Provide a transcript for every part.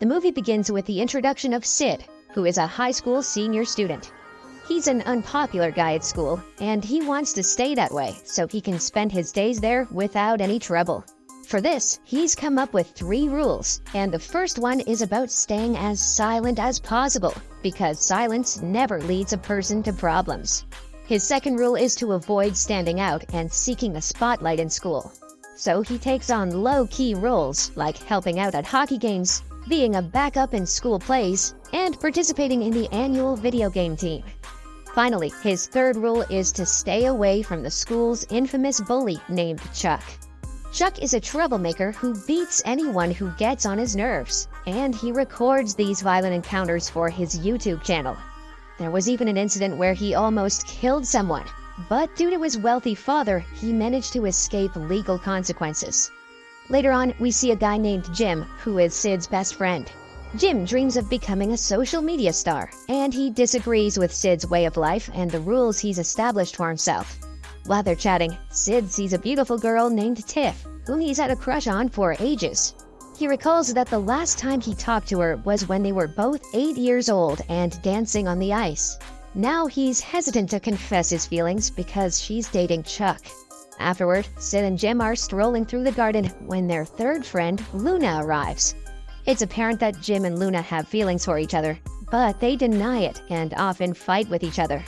The movie begins with the introduction of Sid, who is a high school senior student. He's an unpopular guy at school, and he wants to stay that way so he can spend his days there without any trouble. For this, he's come up with 3 rules, and the first one is about staying as silent as possible, because silence never leads a person to problems. His second rule is to avoid standing out and seeking the spotlight in school. So he takes on low-key roles like helping out at hockey games, being a backup in school plays, and participating in the annual video game team. Finally, his third rule is to stay away from the school's infamous bully named Chuck. Chuck is a troublemaker who beats anyone who gets on his nerves, and he records these violent encounters for his YouTube channel. There was even an incident where he almost killed someone, but due to his wealthy father, he managed to escape legal consequences. Later on, we see a guy named Jim, who is Sid's best friend. Jim dreams of becoming a social media star, and he disagrees with Sid's way of life and the rules he's established for himself. While they're chatting, Sid sees a beautiful girl named Tiff, whom he's had a crush on for ages. He recalls that the last time he talked to her was when they were both 8 years old and dancing on the ice. Now he's hesitant to confess his feelings because she's dating Chuck. Afterward, Sid and Jim are strolling through the garden when their third friend, Luna, arrives. It's apparent that Jim and Luna have feelings for each other, but they deny it and often fight with each other.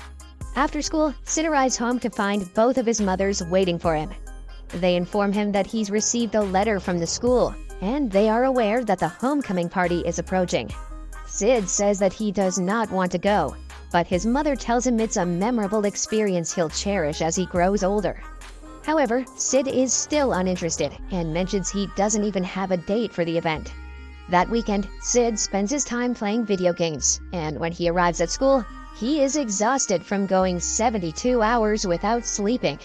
After school, Sid arrives home to find both of his mothers waiting for him. They inform him that he's received a letter from the school, and they are aware that the homecoming party is approaching. Sid says that he does not want to go, but his mother tells him it's a memorable experience he'll cherish as he grows older. However, Sid is still uninterested and mentions he doesn't even have a date for the event. That weekend, Sid spends his time playing video games, and when he arrives at school, he is exhausted from going 72 hours without sleeping.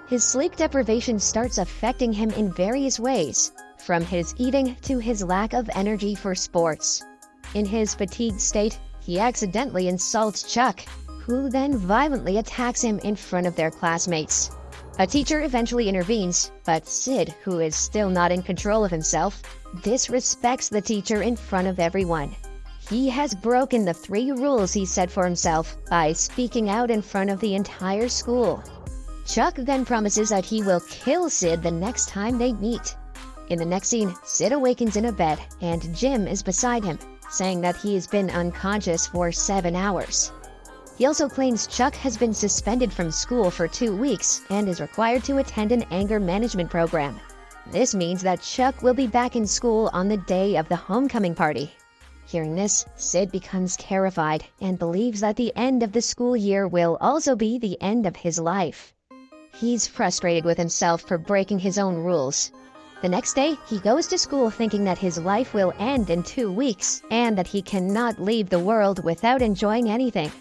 His sleep deprivation starts affecting him in various ways, from his eating to his lack of energy for sports. In his fatigued state, he accidentally insults Chuck, who then violently attacks him in front of their classmates. A teacher eventually intervenes, but Sid, who is still not in control of himself, disrespects the teacher in front of everyone. He has broken the 3 rules he set for himself by speaking out in front of the entire school. Chuck then promises that he will kill Sid the next time they meet. In the next scene, Sid awakens in a bed, and Jim is beside him, saying that he has been unconscious for 7 hours. He also claims Chuck has been suspended from school for 2 weeks and is required to attend an anger management program. This means that Chuck will be back in school on the day of the homecoming party. Hearing this, Sid becomes terrified and believes that the end of the school year will also be the end of his life. He's frustrated with himself for breaking his own rules. The next day, he goes to school thinking that his life will end in 2 weeks and that he cannot leave the world without enjoying anything.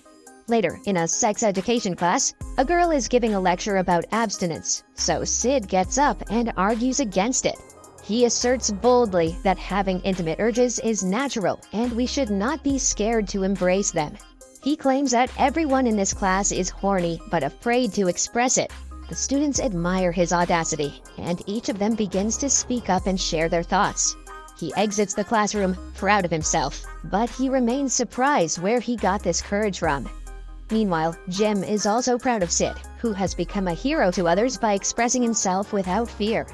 Later, in a sex education class, a girl is giving a lecture about abstinence, so Sid gets up and argues against it. He asserts boldly that having intimate urges is natural and we should not be scared to embrace them. He claims that everyone in this class is horny but afraid to express it. The students admire his audacity, and each of them begins to speak up and share their thoughts. He exits the classroom, proud of himself, but he remains surprised where he got this courage from. Meanwhile, Jim is also proud of Sid, who has become a hero to others by expressing himself without fear.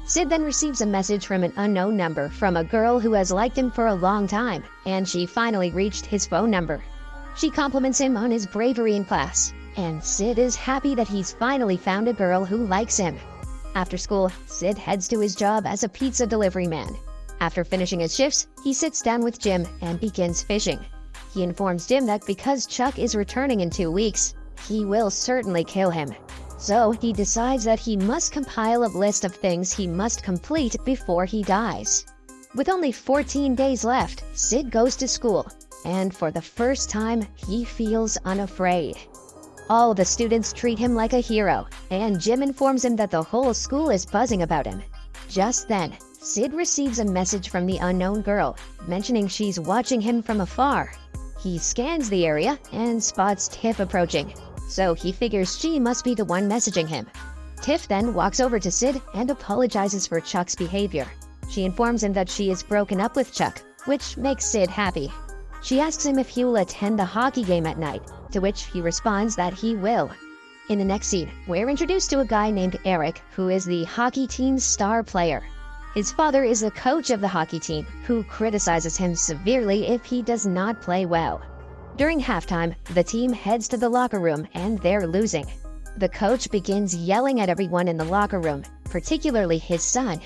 Sid then receives a message from an unknown number from a girl who has liked him for a long time, and she finally reached his phone number. She compliments him on his bravery in class, and Sid is happy that he's finally found a girl who likes him. After school, Sid heads to his job as a pizza delivery man. After finishing his shifts, he sits down with Jim and begins fishing. He informs Jim that because Chuck is returning in 2 weeks, he will certainly kill him. So he decides that he must compile a list of things he must complete before he dies. With only 14 days left, Sid goes to school, and for the first time, he feels unafraid. All the students treat him like a hero, and Jim informs him that the whole school is buzzing about him. Just then, Sid receives a message from the unknown girl, mentioning she's watching him from afar. He scans the area and spots Tiff approaching, so he figures she must be the one messaging him. Tiff then walks over to Sid and apologizes for Chuck's behavior. She informs him that she is broken up with Chuck, which makes Sid happy. She asks him if he will attend the hockey game at night, to which he responds that he will. In the next scene, we're introduced to a guy named Eric, who is the hockey team's star player. His father is the coach of the hockey team, who criticizes him severely if he does not play well. During halftime, the team heads to the locker room and they're losing. The coach begins yelling at everyone in the locker room, particularly his son.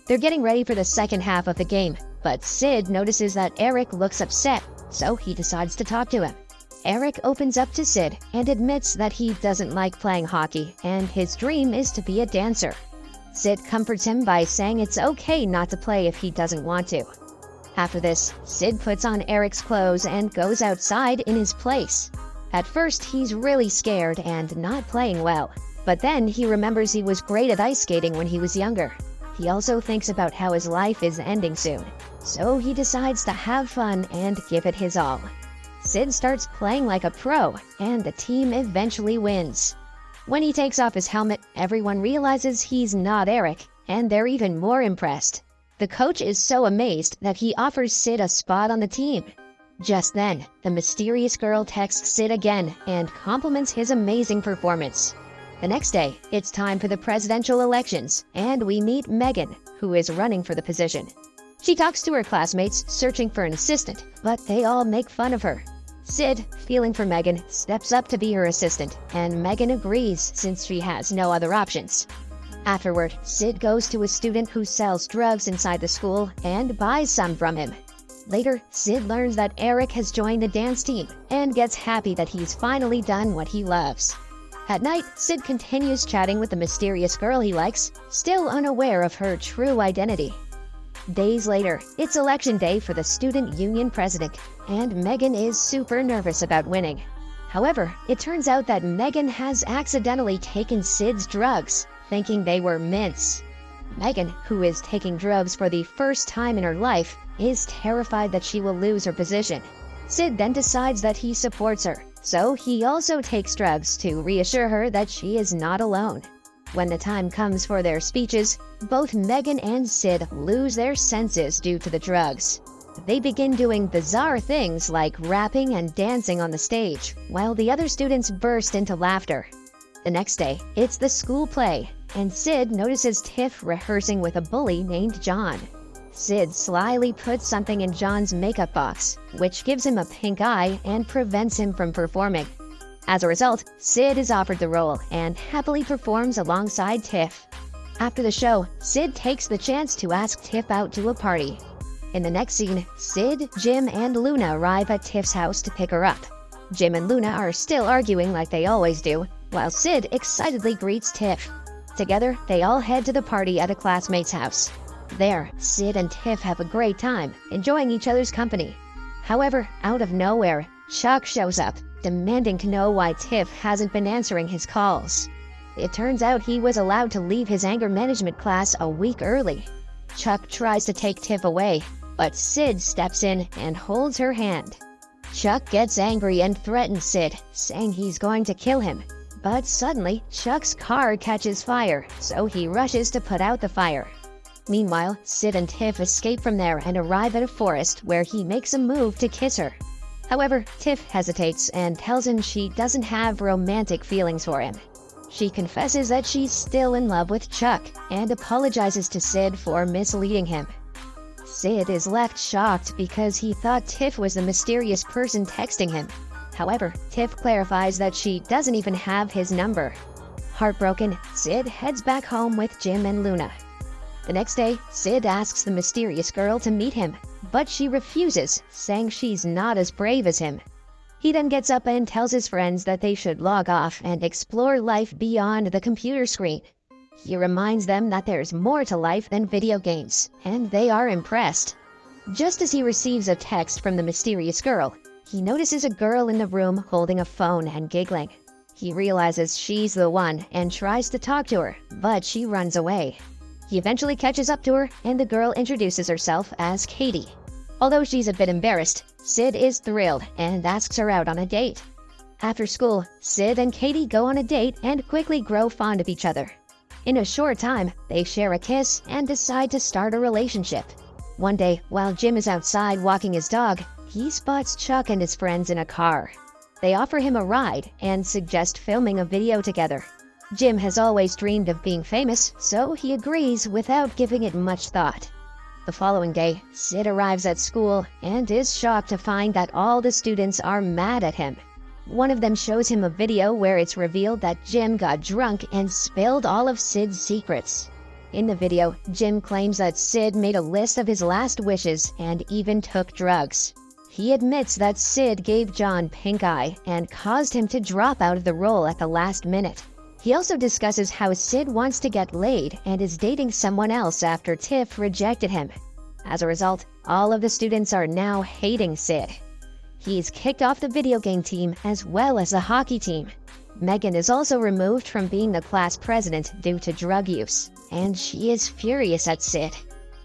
They're getting ready for the second half of the game, but Sid notices that Eric looks upset, so he decides to talk to him. Eric opens up to Sid and admits that he doesn't like playing hockey and his dream is to be a dancer. Sid comforts him by saying it's okay not to play if he doesn't want to. After this, Sid puts on Eric's clothes and goes outside in his place. At first, he's really scared and not playing well, but then he remembers he was great at ice skating when he was younger. He also thinks about how his life is ending soon, so he decides to have fun and give it his all. Sid starts playing like a pro, and the team eventually wins. When he takes off his helmet, everyone realizes he's not Eric, and they're even more impressed. The coach is so amazed that he offers Sid a spot on the team. Just then, the mysterious girl texts Sid again and compliments his amazing performance. The next day, it's time for the presidential elections, and we meet Megan, who is running for the position. She talks to her classmates, searching for an assistant, but they all make fun of her. Sid, feeling for Megan, steps up to be her assistant, and Megan agrees since she has no other options. Afterward, Sid goes to a student who sells drugs inside the school and buys some from him. Later, Sid learns that Eric has joined the dance team and gets happy that he's finally done what he loves. At night, Sid continues chatting with the mysterious girl he likes, still unaware of her true identity. Days later, it's election day for the student union president, and Megan is super nervous about winning. However, it turns out that Megan has accidentally taken Sid's drugs, thinking they were mints. Megan, who is taking drugs for the first time in her life, is terrified that she will lose her position. Sid then decides that he supports her, so he also takes drugs to reassure her that she is not alone. When the time comes for their speeches, both Megan and Sid lose their senses due to the drugs. They begin doing bizarre things like rapping and dancing on the stage, while the other students burst into laughter. The next day, it's the school play, and Sid notices Tiff rehearsing with a bully named John. Sid slyly puts something in John's makeup box, which gives him a pink eye and prevents him from performing. As a result, Sid is offered the role and happily performs alongside Tiff. After the show, Sid takes the chance to ask Tiff out to a party. In the next scene, Sid, Jim, and Luna arrive at Tiff's house to pick her up. Jim and Luna are still arguing like they always do, while Sid excitedly greets Tiff. Together, they all head to the party at a classmate's house. There, Sid and Tiff have a great time, enjoying each other's company. However, out of nowhere, Chuck shows up, demanding to know why Tiff hasn't been answering his calls. It turns out he was allowed to leave his anger management class a week early. Chuck tries to take Tiff away, but Sid steps in and holds her hand. Chuck gets angry and threatens Sid, saying he's going to kill him. But suddenly, Chuck's car catches fire, so he rushes to put out the fire. Meanwhile, Sid and Tiff escape from there and arrive at a forest where he makes a move to kiss her. However, Tiff hesitates and tells him she doesn't have romantic feelings for him. She confesses that she's still in love with Chuck and apologizes to Sid for misleading him. Sid is left shocked because he thought Tiff was the mysterious person texting him. However, Tiff clarifies that she doesn't even have his number. Heartbroken, Sid heads back home with Jim and Luna. The next day, Sid asks the mysterious girl to meet him, but she refuses, saying she's not as brave as him. He then gets up and tells his friends that they should log off and explore life beyond the computer screen. He reminds them that there's more to life than video games, and they are impressed. Just as he receives a text from the mysterious girl, he notices a girl in the room holding a phone and giggling. He realizes she's the one and tries to talk to her, but she runs away. He eventually catches up to her, and the girl introduces herself as Katie. Although she's a bit embarrassed, Sid is thrilled and asks her out on a date. After school, Sid and Katie go on a date and quickly grow fond of each other. In a short time, they share a kiss and decide to start a relationship. One day, while Jim is outside walking his dog, he spots Chuck and his friends in a car. They offer him a ride and suggest filming a video together. Jim has always dreamed of being famous, so he agrees without giving it much thought. The following day, Sid arrives at school and is shocked to find that all the students are mad at him. One of them shows him a video where it's revealed that Jim got drunk and spilled all of Sid's secrets. In the video, Jim claims that Sid made a list of his last wishes and even took drugs. He admits that Sid gave John pink eye and caused him to drop out of the role at the last minute. He also discusses how Sid wants to get laid and is dating someone else after Tiff rejected him. As a result, all of the students are now hating Sid. He's kicked off the video game team as well as the hockey team. Megan is also removed from being the class president due to drug use, and she is furious at Sid.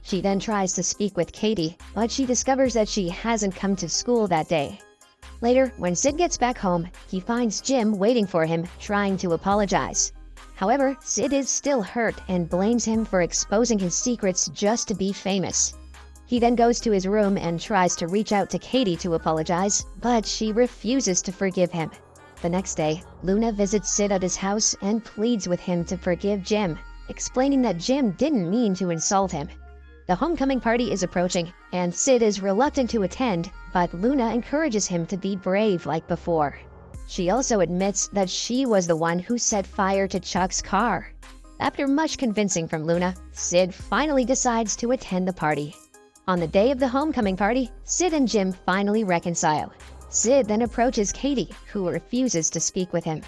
She then tries to speak with Katie, but she discovers that she hasn't come to school that day. Later, when Sid gets back home, he finds Jim waiting for him, trying to apologize. However, Sid is still hurt and blames him for exposing his secrets just to be famous. He then goes to his room and tries to reach out to Katie to apologize, but she refuses to forgive him. The next day, Luna visits Sid at his house and pleads with him to forgive Jim, explaining that Jim didn't mean to insult him. The homecoming party is approaching, and Sid is reluctant to attend, but Luna encourages him to be brave like before. She also admits that she was the one who set fire to Chuck's car. After much convincing from Luna, Sid finally decides to attend the party. On the day of the homecoming party, Sid and Jim finally reconcile. Sid then approaches Katie, who refuses to speak with him.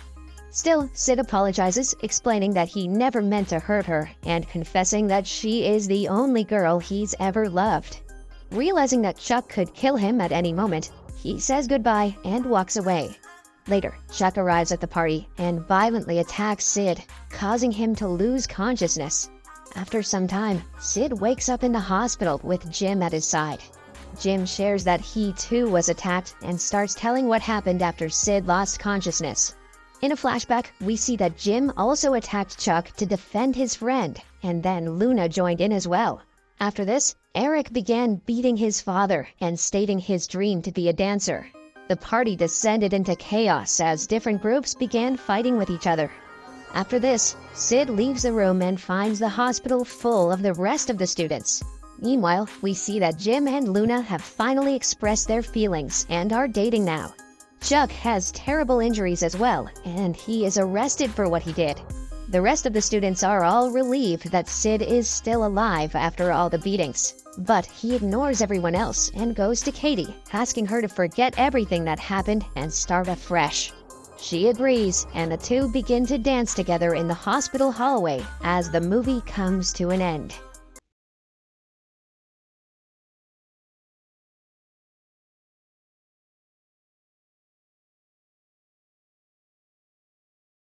Still, Sid apologizes, explaining that he never meant to hurt her and confessing that she is the only girl he's ever loved. Realizing that Chuck could kill him at any moment, he says goodbye and walks away. Later, Chuck arrives at the party and violently attacks Sid, causing him to lose consciousness. After some time, Sid wakes up in the hospital with Jim at his side. Jim shares that he too was attacked and starts telling what happened after Sid lost consciousness. In a flashback, we see that Jim also attacked Chuck to defend his friend, and then Luna joined in as well. After this, Eric began beating his father and stating his dream to be a dancer. The party descended into chaos as different groups began fighting with each other. After this, Sid leaves the room and finds the hospital full of the rest of the students. Meanwhile, we see that Jim and Luna have finally expressed their feelings and are dating now. Chuck has terrible injuries as well, and he is arrested for what he did. The rest of the students are all relieved that Sid is still alive after all the beatings. But he ignores everyone else and goes to Katie, asking her to forget everything that happened and start afresh. She agrees, and the two begin to dance together in the hospital hallway as the movie comes to an end.